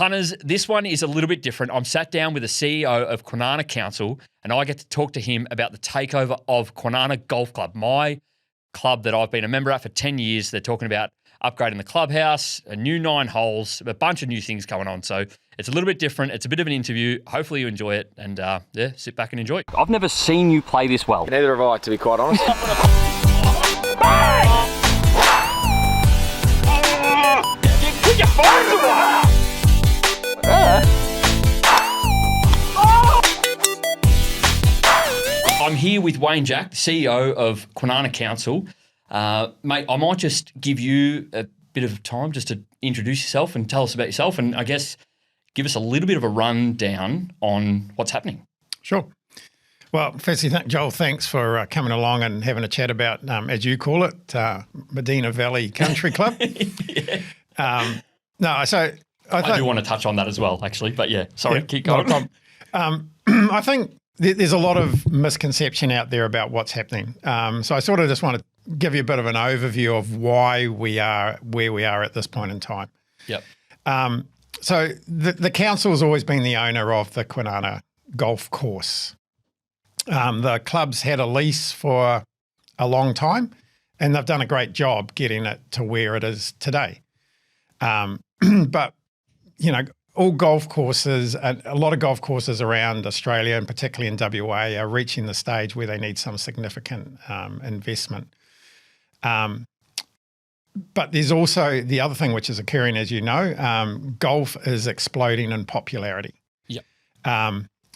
Punters, this one is a little bit different. I'm sat down with the CEO of Kwinana Council, and I get to talk to him about the takeover of Kwinana Golf Club, my club that I've been a member at for 10 years. They're talking about upgrading the clubhouse, a new 9 holes, a bunch of new things going on. So it's a little bit different. It's a bit of an interview. Hopefully you enjoy it, and sit back and enjoy. I've never seen you play this well. Neither have I, to be quite honest. Put your phones away! I'm here with Wayne Jack, the CEO of Kwinana Council. Mate, I might just give you a bit of time just to introduce yourself and tell us about yourself, and I guess give us a little bit of a rundown on what's happening. Sure. Well, firstly, Joel, thanks for coming along and having a chat about, as you call it, Medina Valley Country Club. Yeah. I do want to touch on that as well, actually, but yeah, sorry, keep going. Not a problem. I think there's a lot of misconception out there about what's happening. So I sort of just want to give you a bit of an overview of why we are where we are at this point in time. Yep. So the council has always been the owner of the Kwinana Golf Course. The club's had a lease for a long time, and they've done a great job getting it to where it is today. But, you know, all golf courses, a lot of golf courses around Australia and particularly in WA are reaching the stage where they need some significant investment. But there's also the other thing which is occurring, as you know, golf is exploding in popularity. Yep.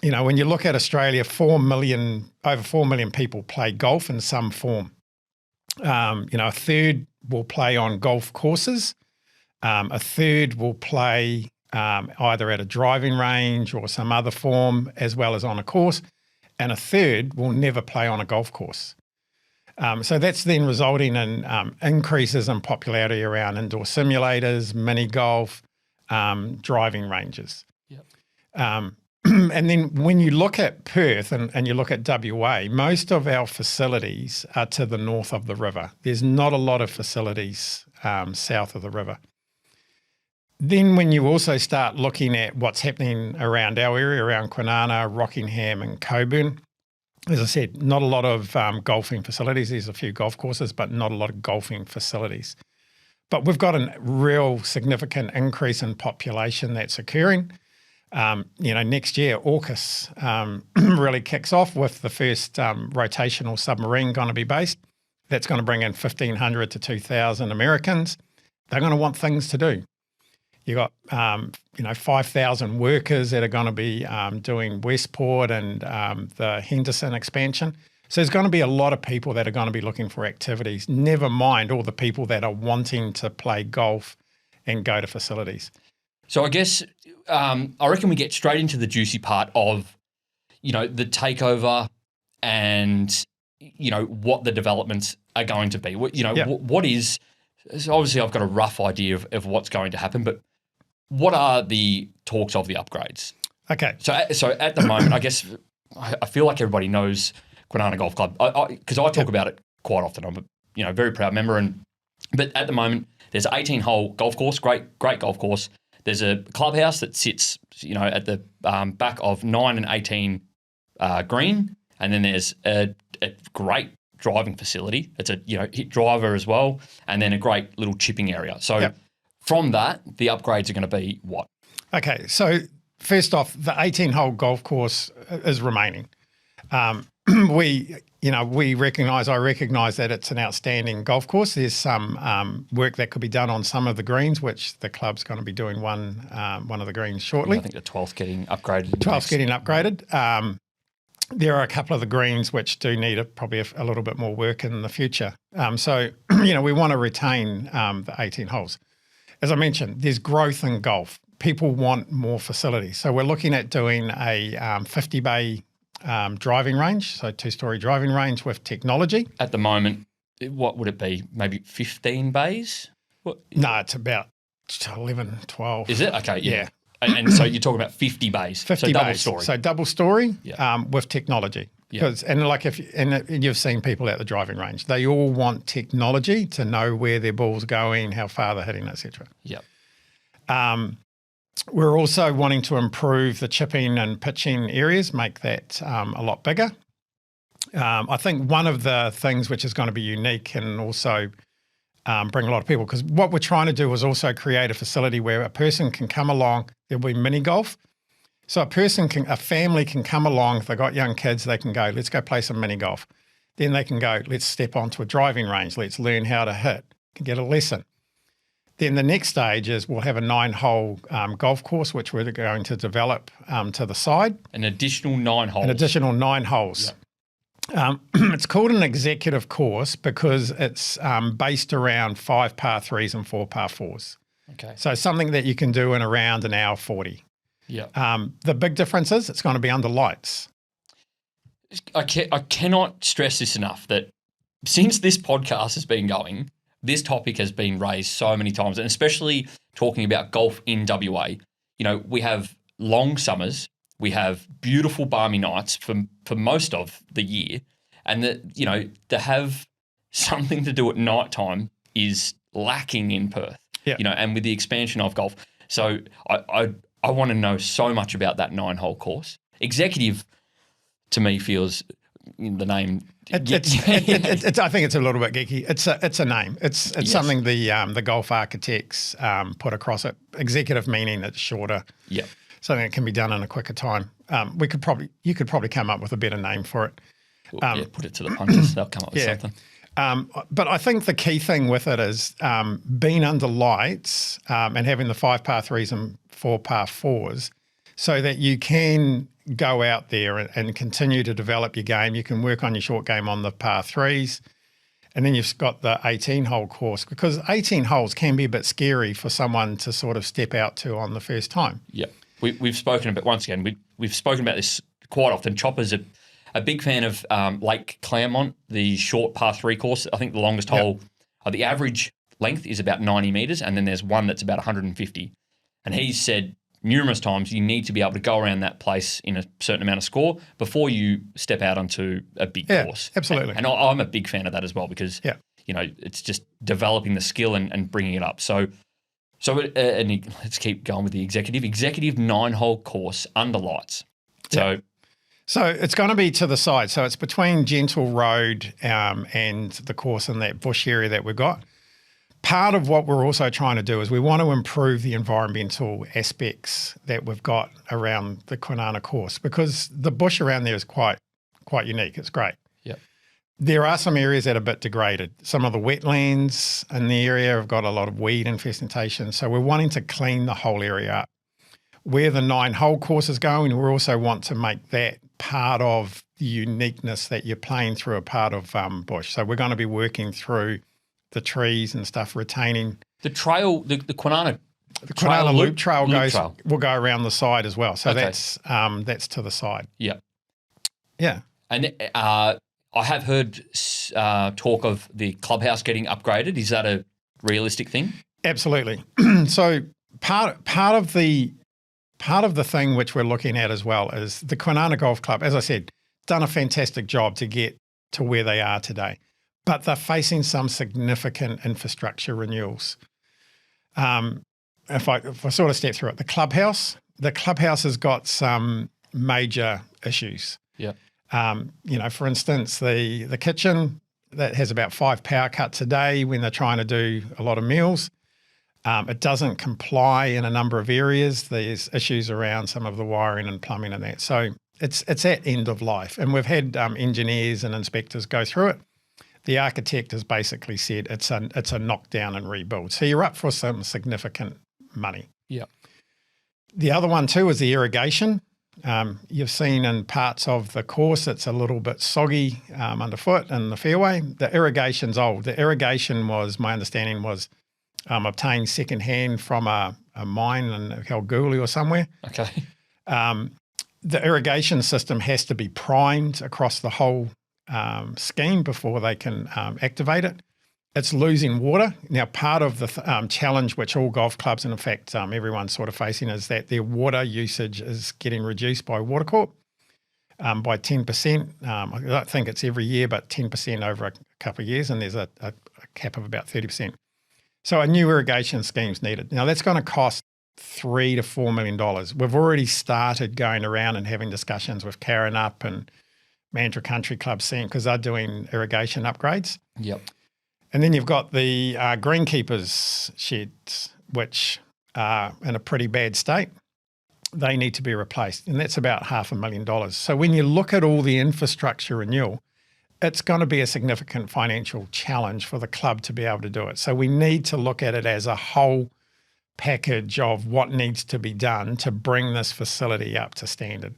You know, when you look at Australia, over 4 million people play golf in some form. You know, a third will play on golf courses. A third will play either at a driving range or some other form as well as on a course, and a third will never play on a golf course. So that's then resulting in increases in popularity around indoor simulators, mini golf, driving ranges. Yep. And then when you look at Perth and you look at WA, most of our facilities are to the north of the river. There's not a lot of facilities south of the river. Then when you also start looking at what's happening around our area, around Kwinana, Rockingham and Coburn, as I said, not a lot of golfing facilities. There's a few golf courses, but not a lot of golfing facilities. But we've got a real significant increase in population that's occurring. You know, next year, AUKUS really kicks off with the first rotational submarine going to be based. That's going to bring in 1,500 to 2,000 Americans. They're going to want things to do. You got, 5,000 workers that are going to be doing Westport and the Henderson expansion. So there's going to be a lot of people that are going to be looking for activities, never mind all the people that are wanting to play golf and go to facilities. So I guess I reckon we get straight into the juicy part of, you know, the takeover and, you know, what the developments are going to be. What is, so obviously I've got a rough idea of what's going to happen, but what are the talks of the upgrades? Okay. So at the moment, I guess I feel like everybody knows Kwinana Golf Club because I talk about it quite often. I'm a very proud member, but at the moment there's an 18-hole golf course, great golf course. There's a clubhouse that sits, at the back of 9 and 18 green, and then there's a great driving facility. It's a hit driver as well, and then a great little chipping area. So. Yep. From that, the upgrades are going to be what? Okay, so first off, the 18-hole golf course is remaining. I recognise that it's an outstanding golf course. There's some work that could be done on some of the greens, which the club's going to be doing one of the greens shortly. I think the 12th getting upgraded. There are a couple of the greens which do need probably a little bit more work in the future. So we want to retain the 18 holes. As I mentioned, there's growth in golf. People want more facilities. So we're looking at doing a 50-bay driving range, so 2-story driving range with technology. At the moment, what would it be? Maybe 15 bays? No, it's about 11, 12. Is it? Okay, yeah. And so you're talking about 50 bays. 50 so bays. Double story. So double story yeah. With technology. Yeah. And you've seen people at the driving range. They all want technology to know where their ball's going, how far they're hitting, etc. Yep. We're also wanting to improve the chipping and pitching areas, make that a lot bigger. I think one of the things which is going to be unique and also bring a lot of people, because what we're trying to do is also create a facility where a person can come along, there'll be mini golf. So a family can come along, if they've got young kids, they can go, let's go play some mini golf. Then they can go, let's step onto a driving range, let's learn how to hit, can get a lesson. Then the next stage is we'll have a 9-hole golf course, which we're going to develop to the side. An additional 9 holes. An additional 9 holes. Yep. It's called an executive course because it's based around 5 par 3s and 4 par 4s. Okay. So something that you can do in around an hour 40. Yeah. The big difference is it's going to be under lights. I cannot stress this enough that since this podcast has been going, this topic has been raised so many times, and especially talking about golf in WA. You know, we have long summers, we have beautiful balmy nights for most of the year, and to have something to do at night time is lacking in Perth. Yeah. And with the expansion of golf. So I want to know so much about that 9-hole course. Executive, to me, feels the name. I think it's a little bit geeky. It's a name. It's yes. Something the golf architects put across it. Executive meaning it's shorter. Yeah. Something that can be done in a quicker time. You could probably come up with a better name for it. Put it to the punters. They'll come up with something. But I think the key thing with it is being under lights and having the 5 par 3s and 4 par 4s so that you can go out there and continue to develop your game. You can work on your short game on the par 3s, and then you've got the 18-hole course, because 18 holes can be a bit scary for someone to sort of step out to on the first time. Yeah. We've spoken about, once again, we've spoken about this quite often. Chopper's a big fan of Lake Claremont, the short par 3 course. I think the longest hole, the average length is about 90 metres, and then there's one that's about 150. And he's said numerous times you need to be able to go around that place in a certain amount of score before you step out onto a big course. Absolutely. And I'm a big fan of that as well, because it's just developing the skill and bringing it up. So let's keep going with the executive 9-hole course under lights. So it's going to be to the side. So it's between Gentle Road and the course in that bush area that we've got. Part of what we're also trying to do is we want to improve the environmental aspects that we've got around the Kwinana course, because the bush around there is quite unique. It's great. Yeah. There are some areas that are a bit degraded. Some of the wetlands in the area have got a lot of weed infestation. So we're wanting to clean the whole area up. Where the 9-hole course is going, we also want to make that part of the uniqueness that you're playing through a part of bush. So we're going to be working through the trees and stuff, retaining the trail, the Kwinana. The Kwinana Loop Trail will go around the side as well. So that's to the side. Yeah. Yeah. And I have heard talk of the clubhouse getting upgraded. Is that a realistic thing? Absolutely. So part of the thing which we're looking at as well is the Kwinana Golf Club, as I said, done a fantastic job to get to where they are today. But they're facing some significant infrastructure renewals. If I sort of step through it, the clubhouse has got some major issues. Yeah. For instance, the kitchen that has about 5 power cuts a day when they're trying to do a lot of meals. It doesn't comply in a number of areas. There's issues around some of the wiring and plumbing and that. So it's at end of life. And we've had engineers and inspectors go through it. The architect has basically said it's a knockdown and rebuild. So you're up for some significant money. Yeah. The other one too is the irrigation. You've seen in parts of the course it's a little bit soggy underfoot in the fairway. The irrigation's old. The irrigation my understanding was obtained secondhand from a mine in Kalgoorlie or somewhere. Okay. The irrigation system has to be primed across the whole scheme before they can activate it. It's losing water. Now, part of the challenge which all golf clubs, and in fact everyone's sort of facing, is that their water usage is getting reduced by Watercorp by 10%. I don't think it's every year, but 10% over a couple of years, and there's a cap of about 30%. So a new irrigation scheme's needed. Now, that's going to cost $3 to $4 million. We've already started going around and having discussions with Karrinyup and Mandurah Country Club scene because they're doing irrigation upgrades. Yep. And then you've got the greenkeepers sheds, which are in a pretty bad state. They need to be replaced, and that's about $500,000. So when you look at all the infrastructure renewal, it's going to be a significant financial challenge for the club to be able to do it. So we need to look at it as a whole package of what needs to be done to bring this facility up to standard.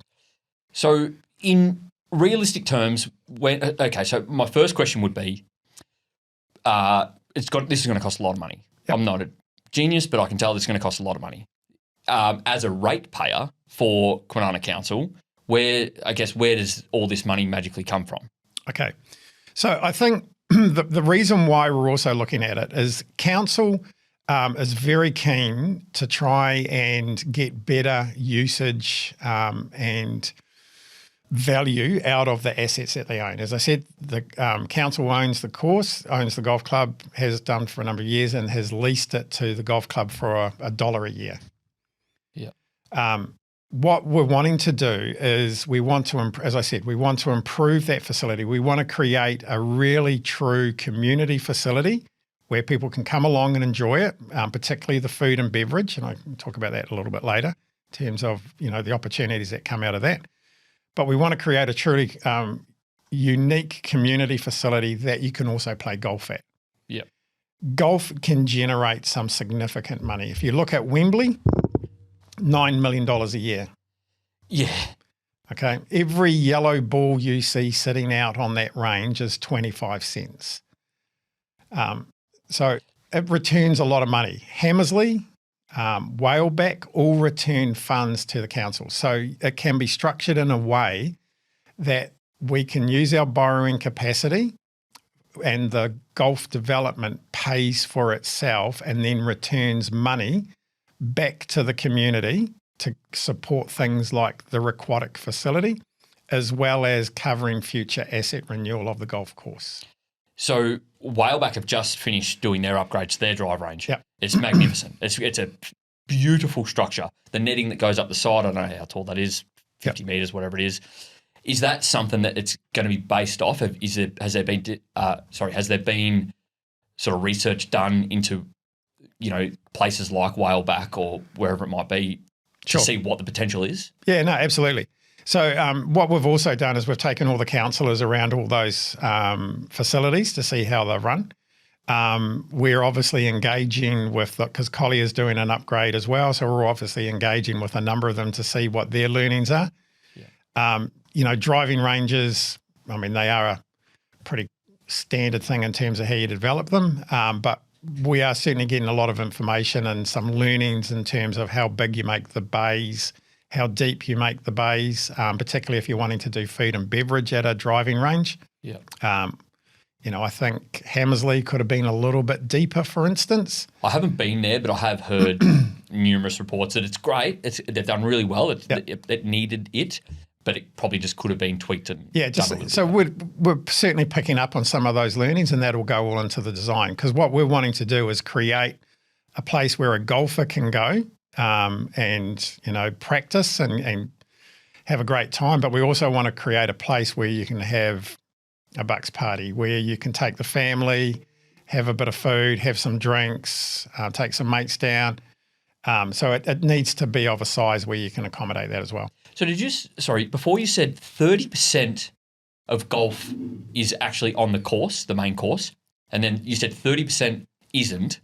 So in realistic terms, so my first question would be, this is going to cost a lot of money. Yep. I'm not a genius, but I can tell this is going to cost a lot of money. As a ratepayer for Kwinana Council, where does all this money magically come from? Okay. So I think the reason why we're also looking at it is council is very keen to try and get better usage and value out of the assets that they own. As I said, the council owns the course, owns the golf club, has done for a number of years and has leased it to the golf club for $1 a year. Yeah. What we're wanting to do is we want to improve that facility. We want to create a really true community facility where people can come along and enjoy it, particularly the food and beverage. And I can talk about that a little bit later in terms of, the opportunities that come out of that. But we want to create a truly unique community facility that you can also play golf at. Yeah. Golf can generate some significant money. If you look at Wembley, $9 million a year. Yeah. Okay. Every yellow ball you see sitting out on that range is 25 cents. So it returns a lot of money. Hammersley, Whaleback all return funds to the council. So it can be structured in a way that we can use our borrowing capacity and the golf development pays for itself and then returns money back to the community to support things like the aquatic facility, as well as covering future asset renewal of the golf course. So Whaleback have just finished doing their upgrades to their drive range. Yep. It's magnificent. It's a beautiful structure. The netting that goes up the side, I don't know how tall that is, 50 metres, whatever it is. Is that something that it's going to be based off of? Has there been sort of research done into places like Whaleback or wherever it might be to see what the potential is? Yeah, no, absolutely. So what we've also done is we've taken all the councillors around all those facilities to see how they run. We're obviously engaging with, because Collier's doing an upgrade as well, so we're obviously engaging with a number of them to see what their learnings are. Yeah. Driving ranges, they are a pretty standard thing in terms of how you develop them, but we are certainly getting a lot of information and some learnings in terms of how big you make the bays, how deep you make the bays, particularly if you're wanting to do food and beverage at a driving range. Yeah. I think Hammersley could have been a little bit deeper, for instance. I haven't been there, but I have heard numerous reports that it's great. They've done really well. It needed it, but it probably just could have been tweaked and we're certainly picking up on some of those learnings, and that will go all into the design, because what we're wanting to do is create a place where a golfer can go and practice and have a great time, but we also want to create a place where you can have a bucks party, where you can take the family, have a bit of food, have some drinks, take some mates down. So it needs to be of a size where you can accommodate that as well. So before you said 30% of golf is actually on the course, the main course, and then you said 30% isn't.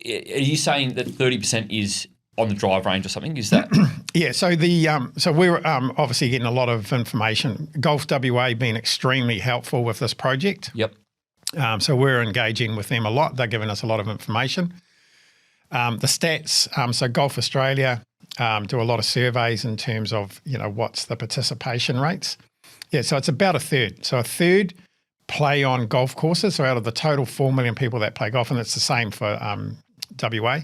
Are you saying that 30% is on the drive range or something? Is that? Yeah. So so we're obviously getting a lot of information. Golf WA being extremely helpful with this project. Yep. So we're engaging with them a lot. They're giving us a lot of information. The stats, so Golf Australia do a lot of surveys in terms of, what's the participation rates. Yeah, so it's about a third. So a third play on golf courses. So out of the total 4 million people that play golf, and it's the same for WA,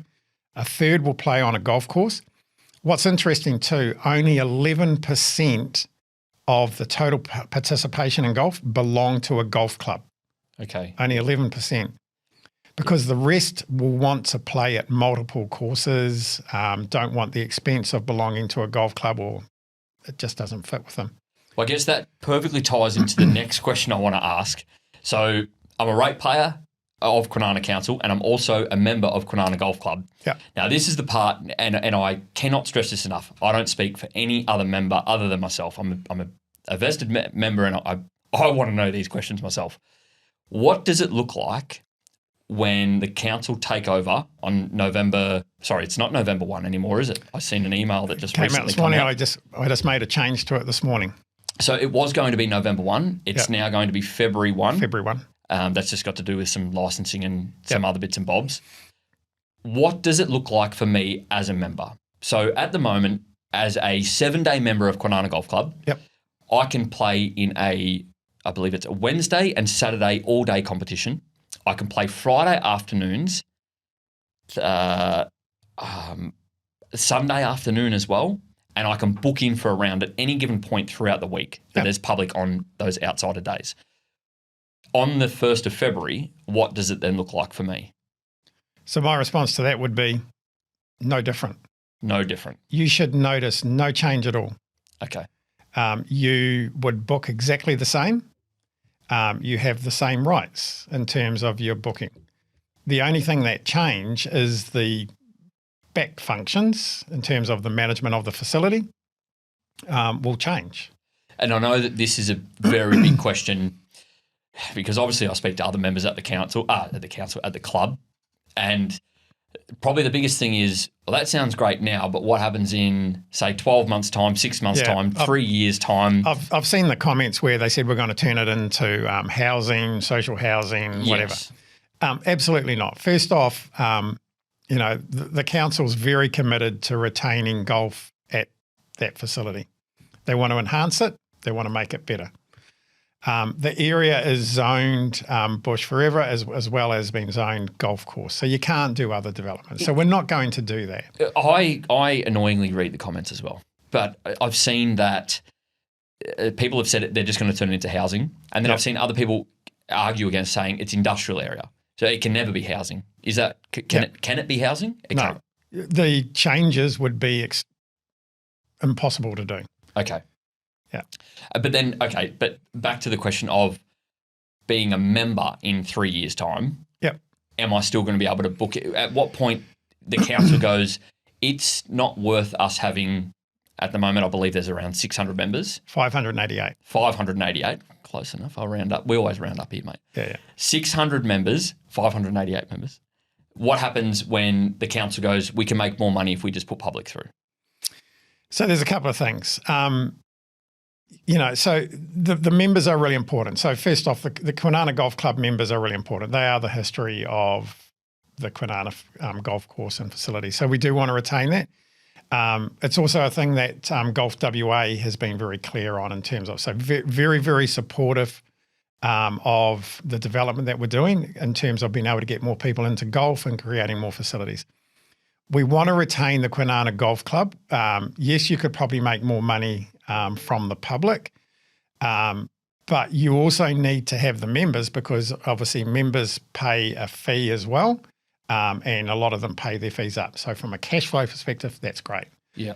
a third will play on a golf course. What's interesting too, only 11% of the total participation in golf belong to a golf club. Okay. Only 11%. because the rest will want to play at multiple courses, don't want the expense of belonging to a golf club, or it just doesn't fit with them. Well, I guess that perfectly ties into the next question I want to ask. So I'm a ratepayer of Kwinana Council, and I'm also a member of Kwinana Golf Club. Yeah. Now, this is the part, and I cannot stress this enough. I don't speak for any other member other than myself. I'm a vested member, and I want to know these questions myself. What does it look like when the council take over on November? Sorry, it's not November 1 anymore, is it? I've seen an email that just came out recently this morning. came out. I just made a change to it this morning. So it was going to be November 1. It's now going to be February 1. February 1. That's just got to do with some licensing and some other bits and bobs. What does it look like for me as a member? So at the moment, as a 7-day member of Kwinana Golf Club, I can play in I believe it's a Wednesday and Saturday all-day competition. I can play Friday afternoons, Sunday afternoon as well, and I can book in for a round at any given point throughout the week that there's public on those outsider days. On the 1st of February, what does it then look like for me? So my response to that would be no different. No different. You should notice no change at all. Okay. You would book exactly the same. You have the same rights in terms of your booking. The only thing that change is the back functions in terms of the management of the facility will change. And I know that this is a very big question because obviously I speak to other members at the club, and probably the biggest thing is, well, that sounds great now, but what happens in, say, 12 months' time, 6 months' time, 3 years' time? I've seen the comments where they said we're going to turn it into housing, social housing, whatever. Absolutely not. First off, the council's very committed to retaining golf at that facility. They want to enhance it. They want to make it better. The area is zoned bush forever as well as being zoned golf course. So you can't do other developments. So we're not going to do that. I annoyingly read the comments as well. But I've seen that people have said they're just going to turn it into housing. And then I've seen other people argue against saying it's industrial area. So it can never be housing. Is that can it be housing? It no. can't. The changes would be impossible to do. Okay. Yeah. But back to the question of being a member in 3 years' time. Yep. Am I still going to be able to book it? At what point the council goes, it's not worth us having, at the moment, I believe there's around 600 members. 588. 588. Close enough. I'll round up. We always round up here, mate. Yeah. 600 members, 588 members. What happens when the council goes, we can make more money if we just put public through? So there's a couple of things. So the members are really important. So first off, the Kwinana Golf Club members are really important. They are the history of the Kwinana golf course and facility. So we do want to retain that. It's also a thing that Golf WA has been very clear on in terms of, so very, very supportive of the development that we're doing in terms of being able to get more people into golf and creating more facilities. We want to retain the Kwinana Golf Club. Yes, you could probably make more money from the public, but you also need to have the members because obviously members pay a fee as well, and a lot of them pay their fees up. So from a cash flow perspective, that's great. Yeah.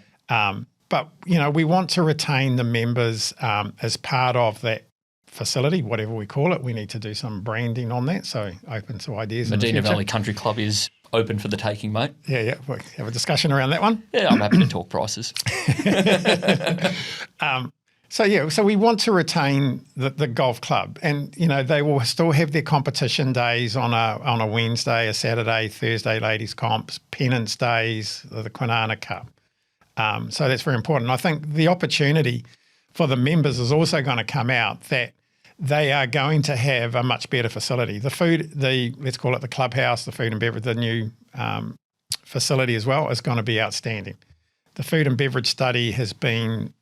But, we want to retain the members as part of that facility, whatever we call it. We need to do some branding on that, so open to ideas. Medina Valley Country Club is open for the taking, mate. Yeah. We'll have a discussion around that one. Yeah, I'm happy to talk prices. So we want to retain the golf club, and they will still have their competition days on a Wednesday, a Saturday, Thursday, ladies comps, pennants days, the Kwinana Cup. So that's very important. I think the opportunity for the members is also going to come out that they are going to have a much better facility. The food, let's call it the clubhouse, the food and beverage, the new facility as well is going to be outstanding. The food and beverage study has been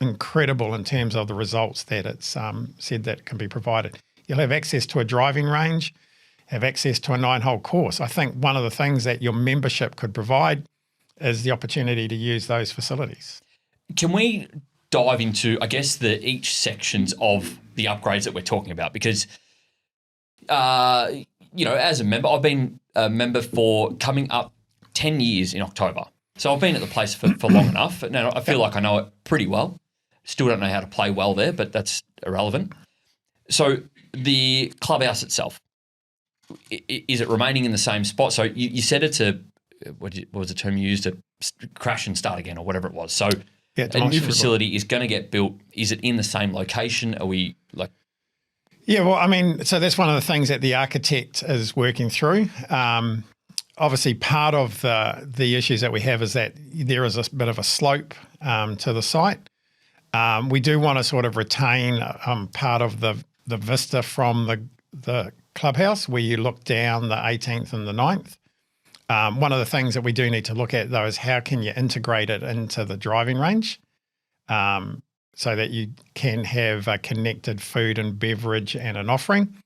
incredible in terms of the results that it's said that can be provided. You'll have access to a driving range, have access to a 9-hole course. I think one of the things that your membership could provide is the opportunity to use those facilities. Can we dive into, I guess, each sections of the upgrades that we're talking about? Because as a member, I've been a member for coming up 10 years in October. So I've been at the place for long enough. Now, I feel like I know it pretty well. Still don't know how to play well there, but that's irrelevant. So the clubhouse itself, is it remaining in the same spot? So you said it's what was the term you used? To crash and start again or whatever it was. So a new facility is going to get built. Is it in the same location? Are we like... Yeah, well, I mean, so that's one of the things that the architect is working through. Obviously, part of the issues that we have is that there is a bit of a slope to the site. We do want to sort of retain part of the vista from the clubhouse where you look down the 18th and the 9th. One of the things that we do need to look at, though, is how can you integrate it into the driving range so that you can have a connected food and beverage and an offering.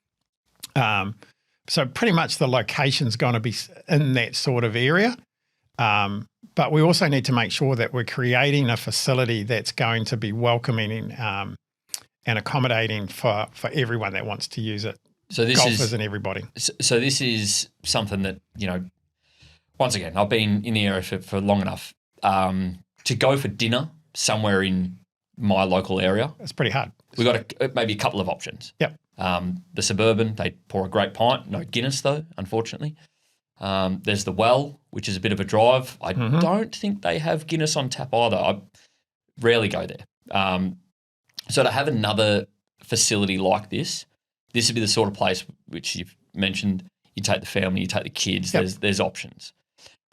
So pretty much the location's going to be in that sort of area. But we also need to make sure that we're creating a facility that's going to be welcoming and accommodating for everyone that wants to use it. So this golfers and everybody. So this is something that, once again, I've been in the area for long enough to go for dinner somewhere in my local area. It's pretty hard. We've got maybe a couple of options. Yep. The Suburban, they pour a great pint. No Guinness, though, unfortunately. There's the Well, which is a bit of a drive. I don't think they have Guinness on tap either. I rarely go there. So to have another facility like this would be the sort of place which you've mentioned. You take the family, you take the kids. Yep. There's options.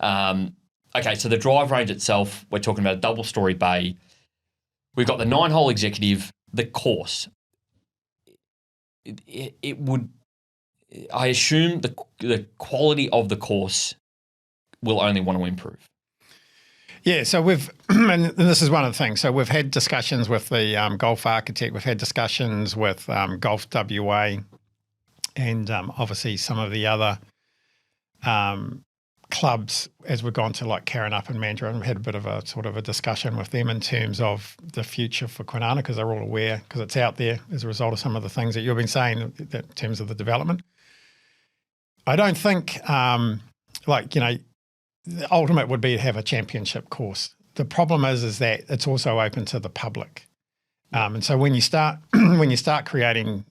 Okay, so the drive range itself, we're talking about a double-story bay. We've got the 9-hole executive, the course. It would, I assume the quality of the course will only want to improve. Yeah, so we've, and this is one of the things, so we've had discussions with the golf architect, we've had discussions with Golf WA and obviously some of the other clubs as we've gone to like Karrinyup and Mandurah, and we had a bit of a sort of a discussion with them in terms of the future for Kwinana because they're all aware because it's out there as a result of some of the things that you've been saying in terms of the development. I don't think the ultimate would be to have a championship course. The problem is that it's also open to the public. And so when you start creating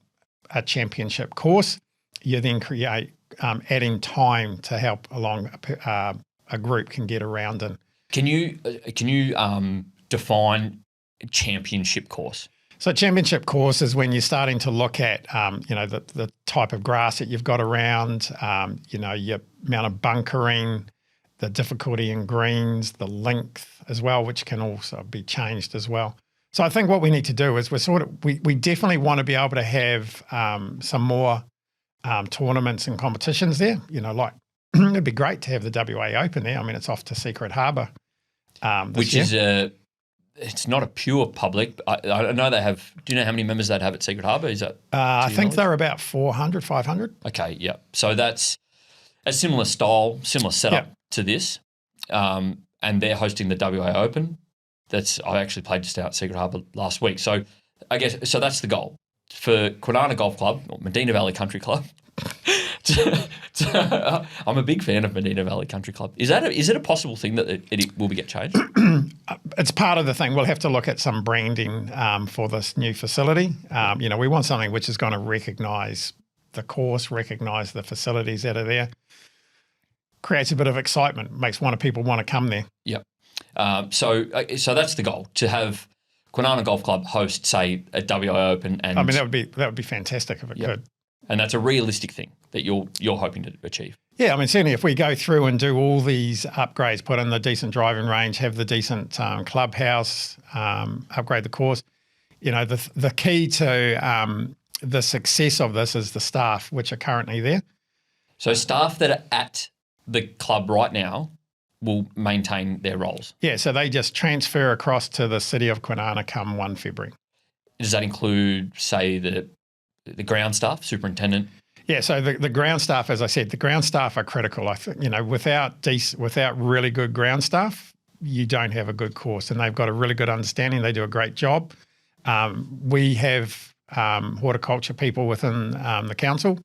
a championship course, you then create adding time to help along a group can get around. And can you define a championship course? So championship course is when you're starting to look at the type of grass that you've got around, your amount of bunkering, the difficulty in greens, the length as well, which can also be changed as well. So I think what we need to do is we definitely want to be able to have some more tournaments and competitions there. It'd be great to have the WA Open there. I mean, it's off to Secret Harbour, which year. It's not a pure public. I know they have. Do you know how many members they'd have at Secret Harbour? Is that? I think they're about 400, 500. Okay, yeah. So that's a similar style, similar setup to this, and they're hosting the WA Open. I actually played just out at Secret Harbour last week. So I guess that's the goal for Kwinana Golf Club or Medina Valley Country Club. I'm a big fan of Medina Valley Country Club. Is it a possible thing that it will get changed? It's part of the thing. We'll have to look at some branding for this new facility. We want something which is going to recognise the course, recognise the facilities that are there. Creates a bit of excitement, makes people want to come there. Yep. So that's the goal, to have Kwinana Golf Club host, say, a WA Open. And I mean, that would be fantastic if it could. And that's a realistic thing that you're hoping to achieve. Yeah, I mean, certainly if we go through and do all these upgrades, put in the decent driving range, have the decent clubhouse, upgrade the course, the key to the success of this is the staff which are currently there. So staff that are at the club right now will maintain their roles? Yeah, so they just transfer across to the city of Kwinana come 1 February. Does that include, say, the ground staff, superintendent? Yeah, so the ground staff, as I said, the ground staff are critical. I think, without really good ground staff, you don't have a good course, and they've got a really good understanding. They do a great job. We have horticulture people within the council.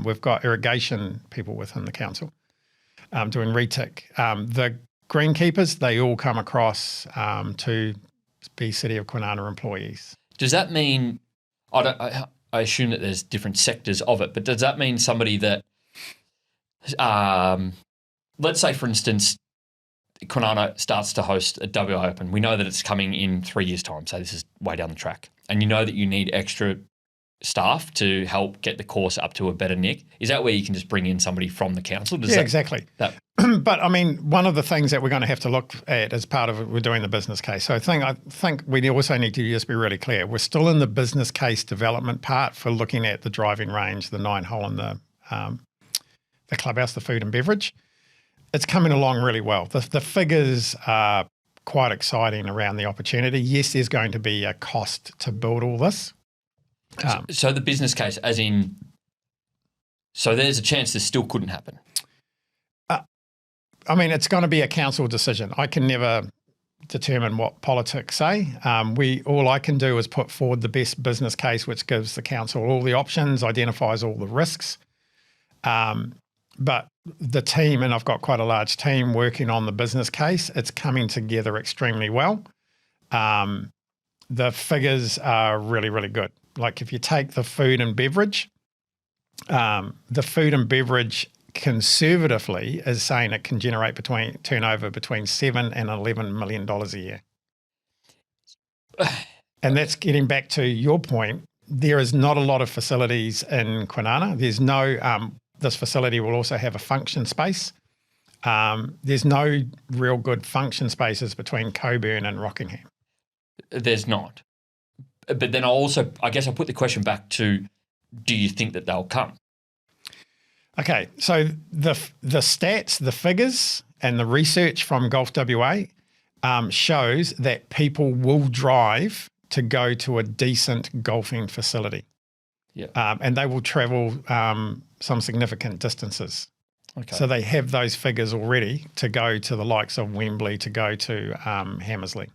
We've got irrigation people within the council doing retic. The greenkeepers, they all come across to be City of Kwinana employees. Does that mean, I assume that there's different sectors of it, but does that mean somebody that, let's say for instance, Kwinana starts to host a WA Open. We know that it's coming in 3 years' time, so this is way down the track. And you know that you need extra staff to help get the course up to a better nick. Is that where you can just bring in somebody from the council? Exactly. But I mean, one of the things that we're going to have to look at as part of it, we're doing the business case. So I think we also need to just be really clear. We're still in the business case development part for looking at the driving range, the 9-hole and the clubhouse, the food and beverage. It's coming along really well. The figures are quite exciting around the opportunity. Yes, there's going to be a cost to build all this. So the business case, as in, so there's a chance this still couldn't happen. I mean, it's going to be a council decision. I can never determine what politics say. All I can do is put forward the best business case, which gives the council all the options, identifies all the risks. But the team, and I've got quite a large team working on the business case, it's coming together extremely well. The figures are really, really good. Like if you take the food and beverage, conservatively is saying it can generate turnover between $7 and $11 million a year. And that's getting back to your point. There is not a lot of facilities in Kwinana. There's no, this facility will also have a function space. There's no real good function spaces between Coburn and Rockingham. There's not. But then I guess I'll put the question back to, do you think that they'll come? Okay, so the stats, the figures and the research from Golf WA shows that people will drive to go to a decent golfing facility. Yeah. And they will travel some significant distances. Okay. So they have those figures already to go to the likes of Wembley, to go to Hammersley.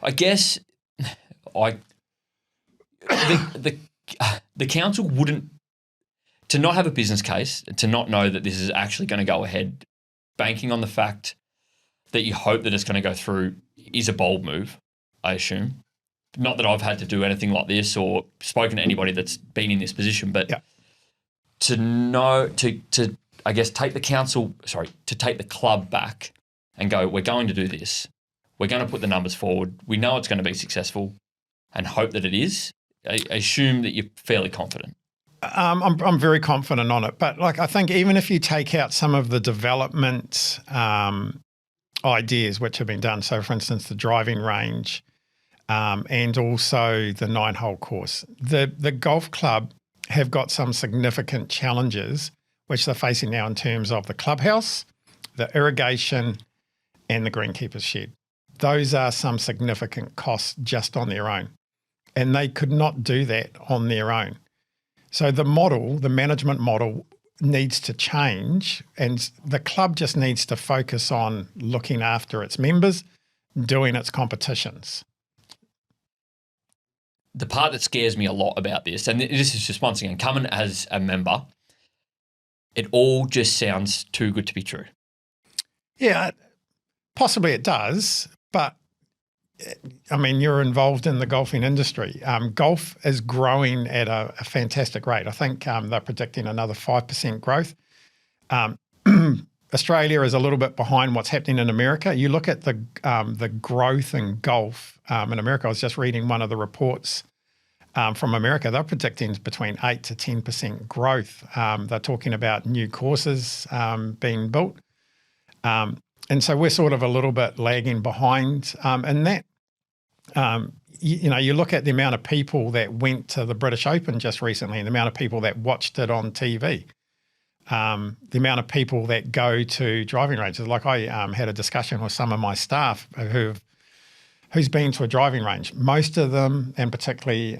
I guess the council wouldn't, to not have a business case, to not know that this is actually going to go ahead, banking on the fact that you hope that it's going to go through is a bold move, I assume. Not that I've had to do anything like this or spoken to anybody that's been in this position, but to know, to I guess take the club back and go, we're going to do this. We're going to put the numbers forward. We know it's going to be successful and hope that it is. I assume that you're fairly confident. I'm very confident on it. But like I think even if you take out some of the development ideas which have been done, so for instance, the driving range and also the 9-hole course, the golf club have got some significant challenges which they're facing now in terms of the clubhouse, the irrigation and the greenkeeper's shed. Those are some significant costs just on their own. And they could not do that on their own. So the management model needs to change, and the club just needs to focus on looking after its members, doing its competitions. The part that scares me a lot about this, and this is just once again, coming as a member, it all just sounds too good to be true. Yeah, possibly it does, but I mean, you're involved in the golfing industry. Golf is growing at a fantastic rate. I think they're predicting another 5% growth. Australia is a little bit behind what's happening in America. You look at the growth in golf in America. I was just reading one of the reports from America. They're predicting between 8 to 10% growth. They're talking about new courses being built. And so we're sort of a little bit lagging behind in that. You look at the amount of people that went to the British Open just recently and the amount of people that watched it on TV, the amount of people that go to driving ranges. Like I had a discussion with some of my staff who's been to a driving range. Most of them, and particularly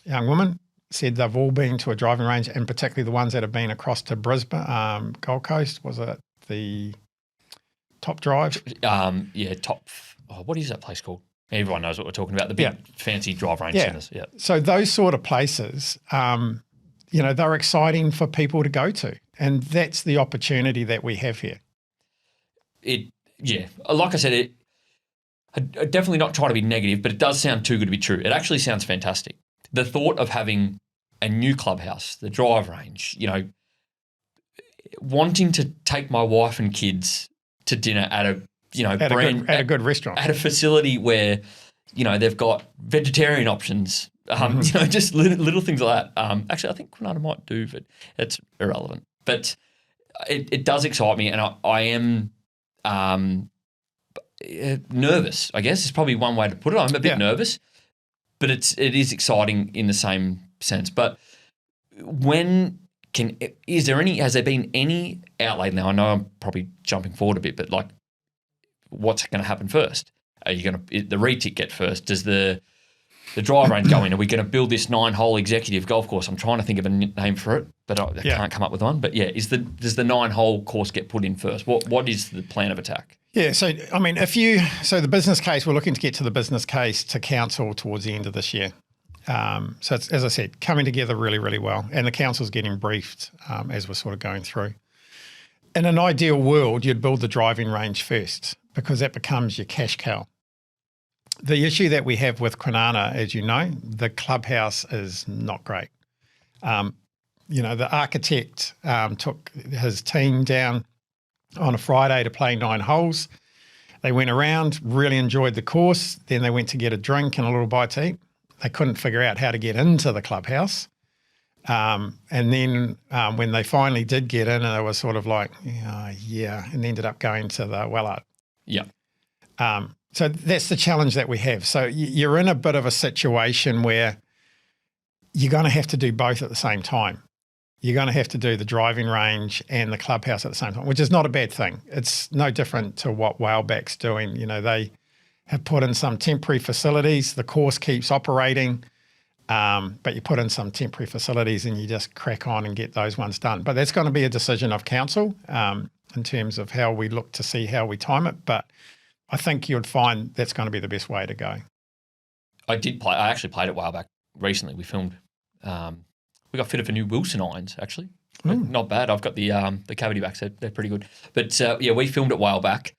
young women, said they've all been to a driving range, and particularly the ones that have been across to Brisbane, Gold Coast. Was it the Top Drive? What is that place called? Everyone knows what we're talking about, the big fancy drive range centres. Yeah. So those sort of places, they're exciting for people to go to. And that's the opportunity that we have here. Like I said, I definitely not try to be negative, but it does sound too good to be true. It actually sounds fantastic. The thought of having a new clubhouse, the drive range, wanting to take my wife and kids to dinner at a a good restaurant, at a facility where they've got vegetarian options, just little things like that. Actually, I think Kwinana might do, but it's irrelevant. But it does excite me, and I am nervous. I guess is probably one way to put it. I'm a bit nervous, but it is exciting in the same sense. But has there been any outlay? Now I know I'm probably jumping forward a bit, but like, what's going to happen first? Are you going to the retic get first? Does the drive range go in? Are we going to build this 9-hole executive golf course? I'm trying to think of a name for it, but I can't come up with one. But does the 9-hole course get put in first? What is the plan of attack? Yeah, so I mean, the business case, we're looking to get to the business case to council towards the end of this year. So it's, as I said, coming together really, really well, and the council's getting briefed as we're sort of going through. In an ideal world, you'd build the driving range first because that becomes your cash cow. The issue that we have with Kwinana, as you know, the clubhouse is not great. The architect took his team down on a Friday to play 9 holes. They went around, really enjoyed the course. Then they went to get a drink and a little bite to eat. They couldn't figure out how to get into the clubhouse. And then when they finally did get in, they were sort of like, and ended up going to the rollout. Yeah. So that's the challenge that we have. So you're in a bit of a situation where you're going to have to do both at the same time. You're going to have to do the driving range and the clubhouse at the same time, which is not a bad thing. It's no different to what Whaleback's doing. They have put in some temporary facilities. The course keeps operating, but you put in some temporary facilities and you just crack on and get those ones done. But that's going to be a decision of council in terms of how we look to see how we time it. But I think you'd find that's going to be the best way to go. I actually played at Whaleback recently. We filmed. We got fitted for new Wilson irons, actually. Not bad. I've got the cavity backs. They're pretty good. But we filmed at Whaleback,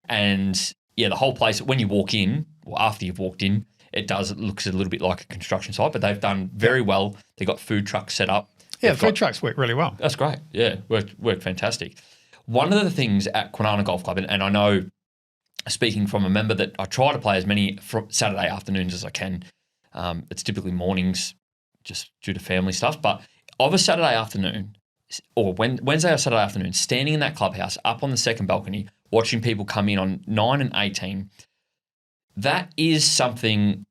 and the whole place, when you walk in, or after you've walked in, it looks a little bit like a construction site, but they've done very well. They've got food trucks set up. Yeah, the food trucks work really well. That's great. Yeah, worked fantastic. One of the things at Kwinana Golf Club, and I know, speaking from a member, that I try to play as many Saturday afternoons as I can. It's typically mornings, just due to family stuff. But of a Saturday afternoon, or Wednesday or Saturday afternoon, standing in that clubhouse up on the second balcony, watching people come in on 9 and 18, that is something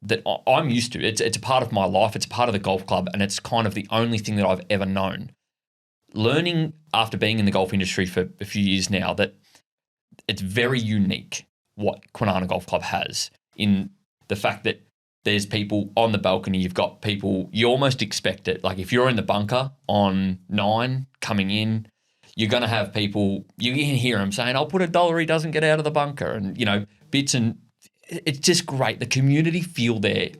that I'm used to. It's a part of my life. It's a part of the golf club, and it's kind of the only thing that I've ever known. Learning after being in the golf industry for a few years now that it's very unique what Kwinana Golf Club has, in the fact that there's people on the balcony. You've got people, you almost expect it. Like if you're in the bunker on 9 coming in, you're going to have people, you can hear them saying, I'll put $1, he doesn't get out of the bunker, and, bits, and it's just great. The community feel there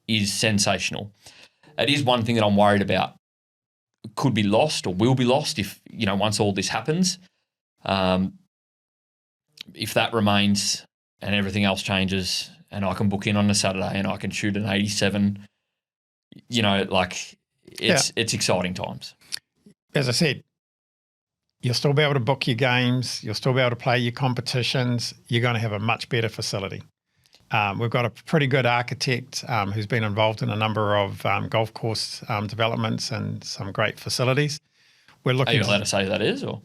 is sensational. It is one thing that I'm worried about could be lost or will be lost if, once all this happens. If that remains and everything else changes, and I can book in on a Saturday and I can shoot an 87, it's exciting times. As I said, you'll still be able to book your games. You'll still be able to play your competitions. You're going to have a much better facility. We've got a pretty good architect who's been involved in a number of golf course developments and some great facilities. We're looking. Are you allowed to say who that is, or?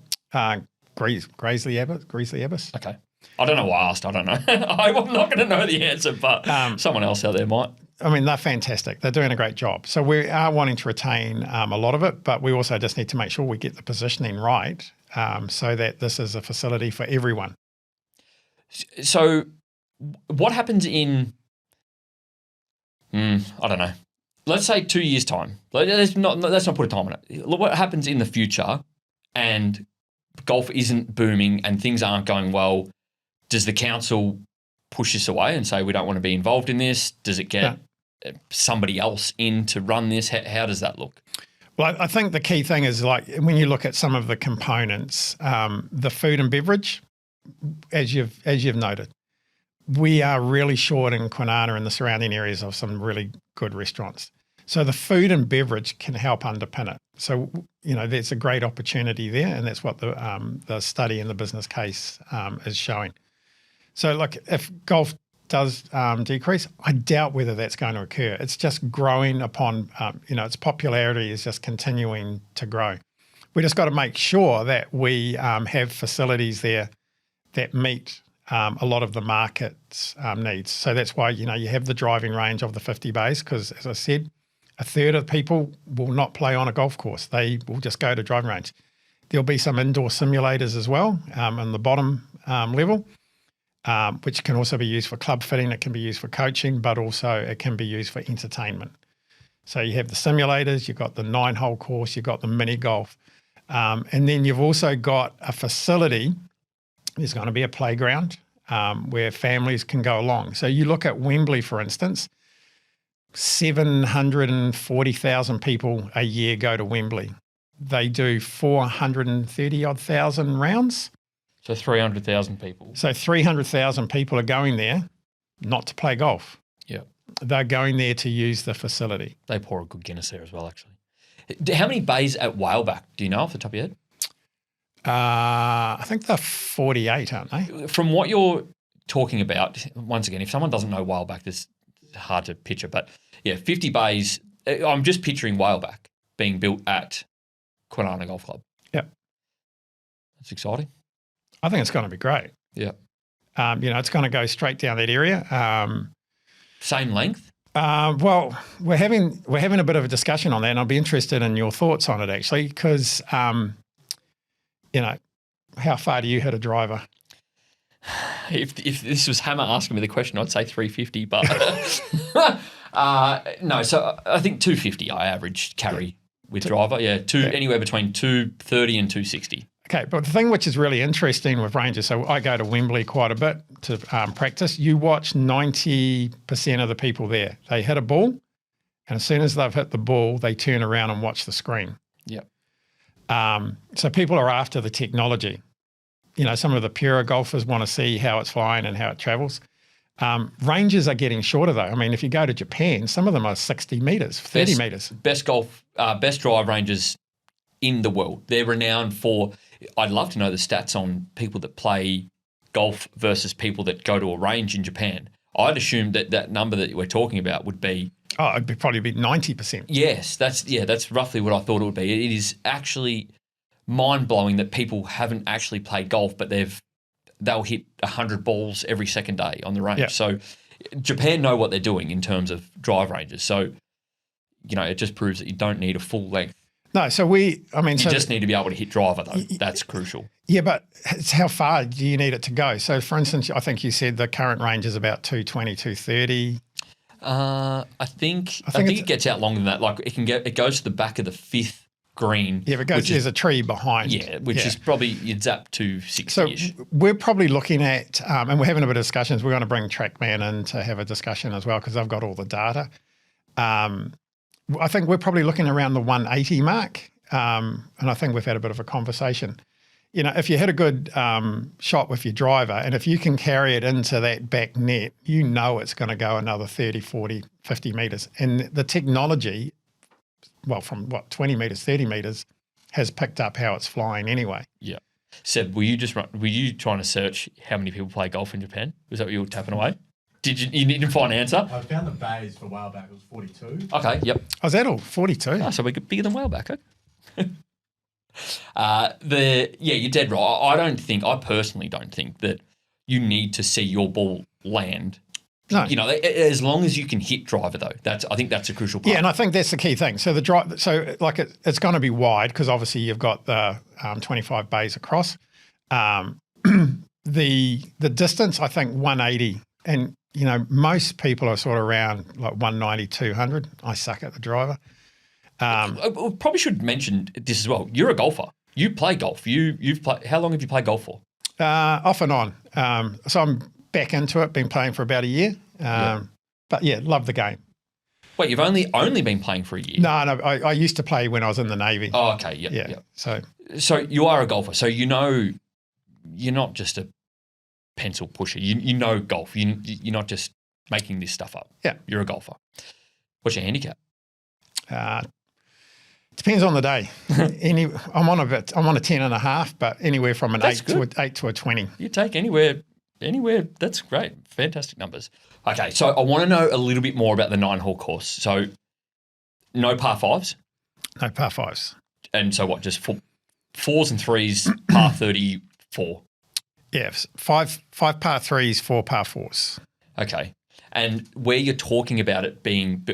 Greasley Abbas. Okay. I don't know why I asked. I don't know. I'm not going to know the answer, but someone else out there might. I mean, they're fantastic. They're doing a great job. So we are wanting to retain a lot of it, but we also just need to make sure we get the positioning right so that this is a facility for everyone. So what happens in, I don't know, let's say 2 years' time. Let's not put a time on it. What happens in the future and golf isn't booming and things aren't going well? Does the council push this away and say we don't want to be involved in this? Does it get somebody else in to run this? How does that look? Well, I think the key thing is like when you look at some of the components, the food and beverage, as you've noted, we are really short in Kwinana and the surrounding areas of some really good restaurants. So the food and beverage can help underpin it. So, there's a great opportunity there, and that's what the study and the business case is showing. So, look, if golf does decrease, I doubt whether that's going to occur. It's just growing upon, its popularity is just continuing to grow. We just got to make sure that we have facilities there that meet a lot of the market's needs. So that's why, you have the driving range of the 50 bays because, as I said, a third of people will not play on a golf course. They will just go to driving range. There'll be some indoor simulators as well in the bottom level, which can also be used for club fitting. It can be used for coaching, but also it can be used for entertainment. So you have the simulators, you've got the 9-hole course, you've got the mini golf, and then you've also got a facility. There's going to be a playground where families can go along. So you look at Wembley, for instance, 740,000 people a year go to Wembley. They do 430,000 rounds. So 300,000 people. So 300,000 people are going there not to play golf. Yeah. They're going there to use the facility. They pour a good Guinness there as well, actually. How many bays at Whaleback do you know off the top of your head? I think they're 48, aren't they? From what you're talking about, once again, if someone doesn't know Whaleback, this is hard to picture, but 50 bays. I'm just picturing Whaleback being built at Kwinana Golf Club. Yep. That's exciting. I think it's going to be great. Yeah. It's going to go straight down that area. Same length? Well, we're having a bit of a discussion on that, and I'll be interested in your thoughts on it actually, because how far do you hit a driver? If this was Hammer asking me the question, I'd say 350, but no. So I think 250 I average carry with driver. Yeah, anywhere between 230 and 260. Okay, but the thing which is really interesting with ranges, so I go to Wembley quite a bit to practice. You watch 90% of the people there. They hit a ball, and as soon as they've hit the ball, they turn around and watch the screen. Yep. So people are after the technology. Some of the pure golfers want to see how it's flying and how it travels. Ranges are getting shorter though. I mean, if you go to Japan, some of them are 60 metres, 30 metres. Best drive ranges in the world. They're renowned for, I'd love to know the stats on people that play golf versus people that go to a range in Japan. I'd assume that number that we're talking about would be... Oh, it'd probably be 90%. Yes, that's roughly what I thought it would be. It is actually mind-blowing that people haven't actually played golf, but they'll hit 100 balls every second day on the range. Yeah. So Japan know what they're doing in terms of drive ranges. So, it just proves that you don't need a full length. No, so you just need to be able to hit driver though. That's crucial. Yeah, but it's how far do you need it to go? So for instance, I think you said the current range is about 220, 230. I think it gets out longer than that. Like it goes to the back of the fifth green. Yeah, but there's a tree behind. Yeah, which is probably you'd zap to 60-ish. So we're probably looking at, and we're having a bit of discussions. We're going to bring TrackMan in to have a discussion as well because I've got all the data. I think we're probably looking around the 180 mark, and I think we've had a bit of a conversation. If you hit a good shot with your driver, and if you can carry it into that back net, it's going to go another 30, 40, 50 metres. And the technology, from 20 metres, 30 metres, has picked up how it's flying anyway. Yeah. Seb, were you trying to search how many people play golf in Japan? Was that what you were tapping away? You need to find an answer? I found the bays for Whaleback. It was 42. Okay, yep. Oh, is that all? 42? Oh, so we're bigger than Whaleback, okay? You're dead right. I personally don't think that you need to see your ball land. No. As long as you can hit driver though, I think that's a crucial part. Yeah, and I think that's the key thing. So it's going to be wide because obviously you've got the 25 bays across. The distance, I think 180, and most people are sort of around like 190, 200. I suck at the driver. I probably should mention this as well. You're a golfer. You play golf. You've played. How long have you played golf for? Off and on. So I'm back into it. Been playing for about a year. But yeah, love the game. Wait, you've only been playing for a year? No, I used to play when I was in the Navy. Oh, okay. Yep, yeah. Yep. So you are a golfer. So you know you're not just a pencil pusher. You know golf. You're not just making this stuff up. Yeah. You're a golfer. What's your handicap? Depends on the day. I'm on a 10.5, but anywhere from an 8 to a 20. You take anywhere. That's great. Fantastic numbers. Okay, so I want to know a little bit more about the 9-hole course. So no par fives? No par fives. And so what, just fours and threes, par 34? Yeah, five par threes, 4 par fours. Okay. And where you're talking about it being,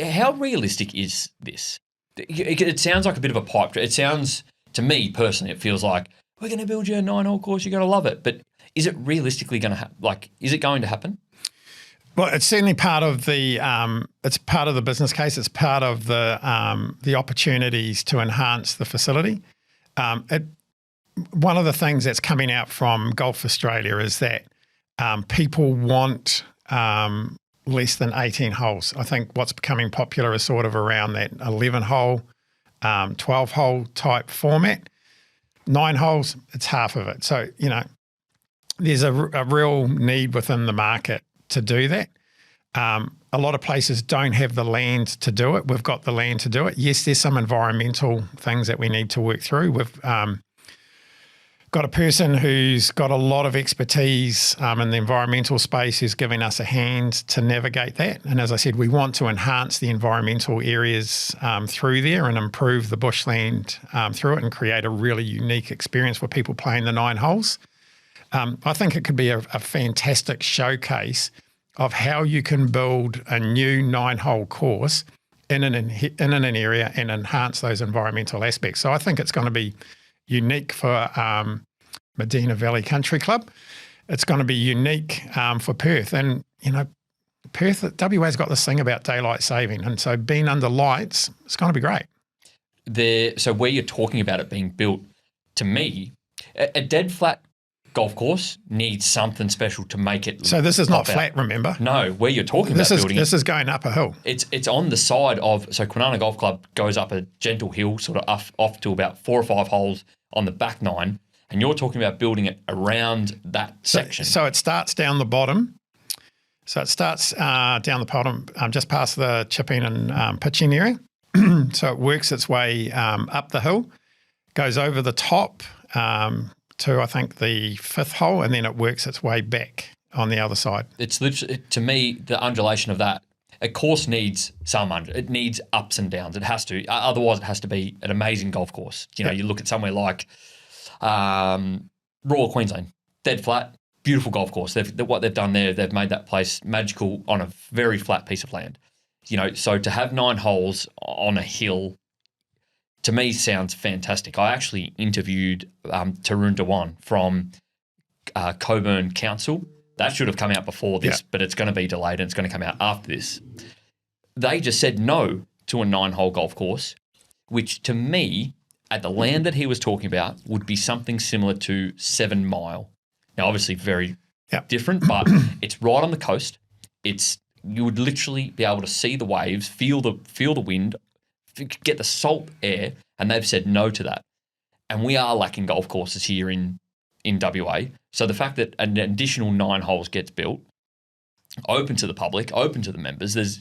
how realistic is this? It sounds like a bit of a pipe dream. It sounds, to me personally, it feels like, we're going to build you a 9-hole course, you're going to love it. But is it realistically going to happen? Is it going to happen? Well, it's certainly part of the business case. It's part of the opportunities to enhance the facility. One of the things that's coming out from Golf Australia is that people want less than 18 holes. I think what's becoming popular is sort of around that 11-hole, 12-hole type format. 9 holes, it's half of it. So, there's a real need within the market to do that. A lot of places don't have the land to do it. We've got the land to do it. Yes, there's some environmental things that we need to work through. We've got a person who's got a lot of expertise in the environmental space who's giving us a hand to navigate that. And as I said, we want to enhance the environmental areas through there and improve the bushland through it and create a really unique experience for people playing the 9 holes. I think it could be a fantastic showcase of how you can build a new 9-hole course in an area and enhance those environmental aspects. So I think it's going to be unique for Medina Valley Country Club. It's going to be unique for Perth. And, Perth, WA's got this thing about daylight saving. And so being under lights, it's going to be great. So where you're talking about it being built, to me, a dead flat golf course needs something special to make it. So this is not flat, remember? No, where you're talking about building this is going up a hill. It's on the side of, so Kwinana Golf Club goes up a gentle hill, sort of off to about 4 or 5 holes on the back 9, and you're talking about building it around that section. So it starts down the bottom. So it starts down the bottom, just past the chipping and pitching area. So it works its way up the hill, goes over the top to, I think, the 5th hole, and then it works its way back on the other side. It's literally, to me, the undulation of that, a course needs it needs ups and downs. It has to. Otherwise, it has to be an amazing golf course. You look at somewhere like Royal Queensland, dead flat, beautiful golf course. What they've done there, they've made that place magical on a very flat piece of land. So to have 9 holes on a hill, to me, sounds fantastic. I actually interviewed Tarun Dewan from Coburn Council. That should have come out before this, but it's going to be delayed and it's going to come out after this. They just said no to a 9-hole golf course, which to me, at the land that he was talking about, would be something similar to 7 Mile. Now, obviously very different, but it's right on the coast. You would literally be able to see the waves, feel the wind, get the salt air, and they've said no to that. And we are lacking golf courses here in WA. So the fact that an additional 9 holes gets built, open to the public, open to the members, that's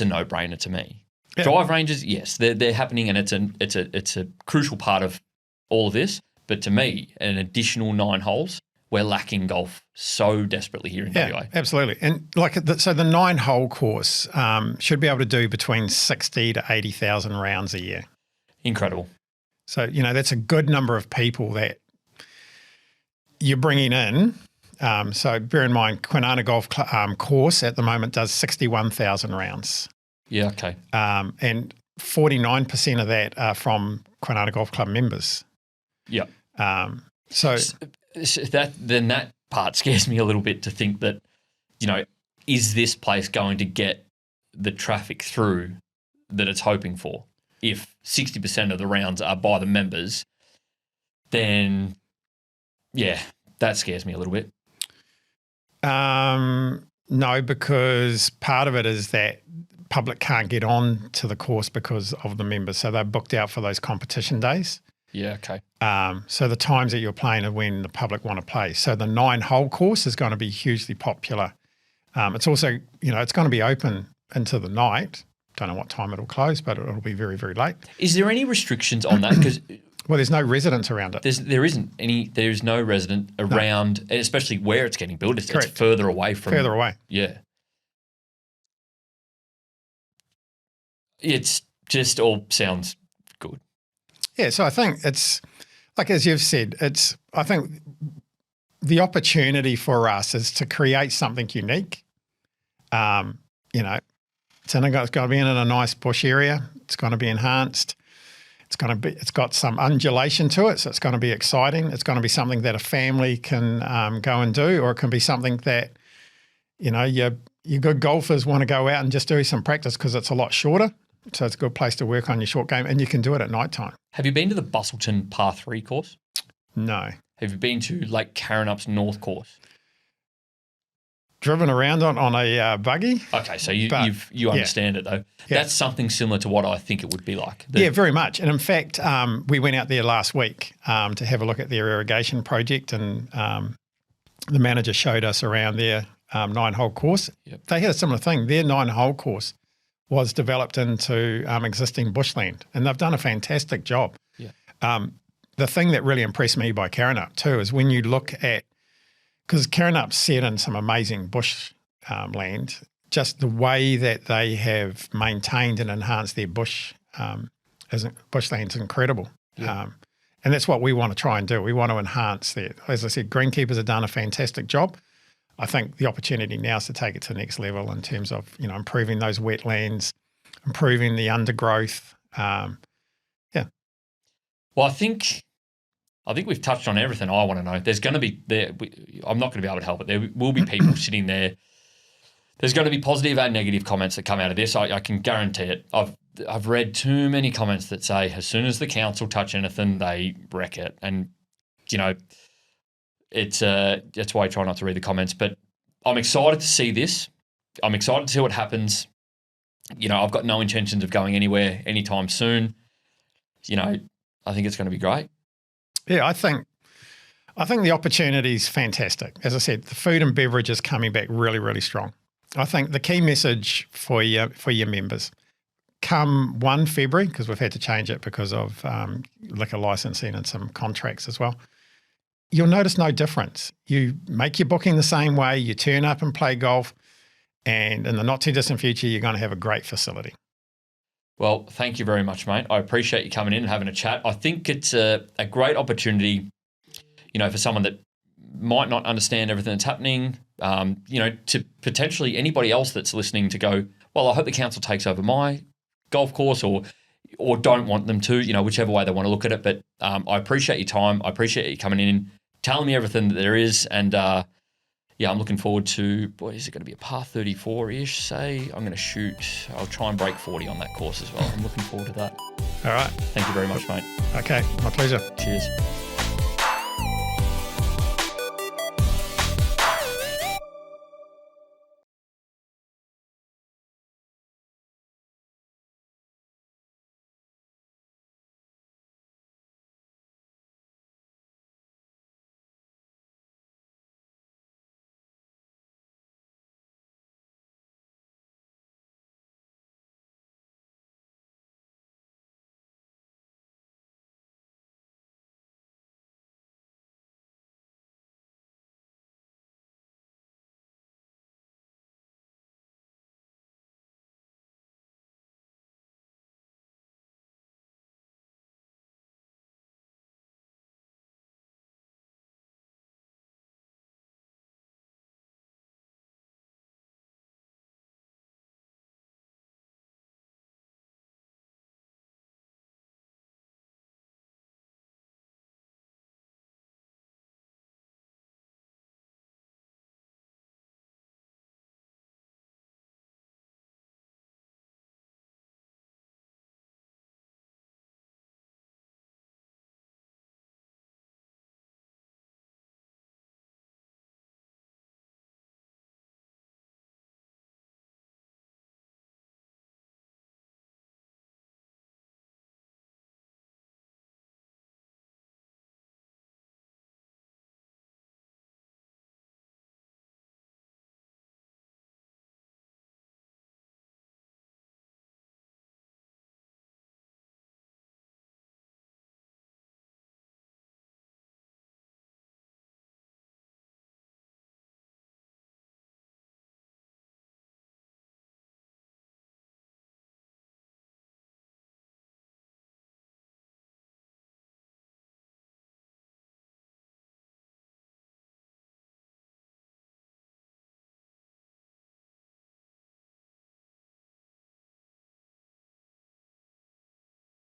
a no-brainer to me. Yeah. Drive ranges, yes, they're happening, and it's a crucial part of all of this. But to me, an additional 9 holes, we're lacking golf so desperately here in WA. Absolutely. And so the 9-hole course should be able to do between 60 to 80,000 rounds a year. Incredible. So, that's a good number of people that you're bringing in. So bear in mind, Kwinana Golf course at the moment does 61,000 rounds. Yeah, okay. And 49% of that are from Kwinana Golf Club members. Yeah. So that part scares me a little bit to think that, is this place going to get the traffic through that it's hoping for? If 60% of the rounds are by the members, then, that scares me a little bit. No, because part of it is that public can't get on to the course because of the members. So they're booked out for those competition days. Yeah, okay. So the times that you're playing are when the public want to play. So the 9-hole course is going to be hugely popular. It's also, it's going to be open into the night. Don't know what time it'll close, but it'll be very, very late. Is there any restrictions on that? Because well, there's no residents around it. There's no resident around, and especially where it's getting built. It's further away from. Further away. Yeah. It's just all sounds good. Yeah, so I think it's, like as you've said, I think the opportunity for us is to create something unique. It's going to be in a nice bush area. It's going to be enhanced. It's got some undulation to it, so it's going to be exciting. It's going to be something that a family can go and do, or it can be something that, your good golfers want to go out and just do some practice because it's a lot shorter. So it's a good place to work on your short game, and you can do it at night time. Have you been to the Bustleton Par 3 course? No. Have you been to Lake Carranup's North course? Driven around on a buggy. Okay, so you understand it though. Yeah. That's something similar to what I think it would be like. Yeah, very much. And in fact, we went out there last week to have a look at their irrigation project, and the manager showed us around their 9-hole course. Yep. They had a similar thing. Their 9-hole course was developed into existing bushland, and they've done a fantastic job. Yeah. The thing that really impressed me by Carranup too is when you look at, because Carranup's set in some amazing bush land, just the way that they have maintained and enhanced their bushland is incredible. Yeah. And that's what we want to try and do. We want to enhance that. As I said, greenkeepers have done a fantastic job. I think the opportunity now is to take it to the next level in terms of, improving those wetlands, improving the undergrowth. Well, I think we've touched on everything I want to know. There's going to be I'm not going to be able to help it. There will be people sitting there. There's going to be positive and negative comments that come out of this. I can guarantee it. I've read too many comments that say as soon as the council touch anything, they wreck it. And, that's why I try not to read the comments. But I'm excited to see this. I'm excited to see what happens. I've got no intentions of going anywhere anytime soon. I think it's going to be great. Yeah, I think the opportunity is fantastic. As I said, the food and beverage is coming back really, really strong. I think the key message for your members, come 1 February, because we've had to change it because of liquor licensing and some contracts as well, you'll notice no difference. You make your booking the same way, you turn up and play golf, and in the not too distant future, you're going to have a great facility. Well, thank you very much, mate. I appreciate you coming in and having a chat. I think it's a great opportunity, for someone that might not understand everything that's happening, to potentially anybody else that's listening to go, well, I hope the council takes over my golf course or don't want them to, whichever way they want to look at it. But I appreciate your time. I appreciate you coming in, telling me everything that there is. And I'm looking forward to, boy, is it going to be a par 34-ish, say? I'm going to shoot. I'll try and break 40 on that course as well. I'm looking forward to that. All right. Thank you very much, mate. Okay, my pleasure. Cheers.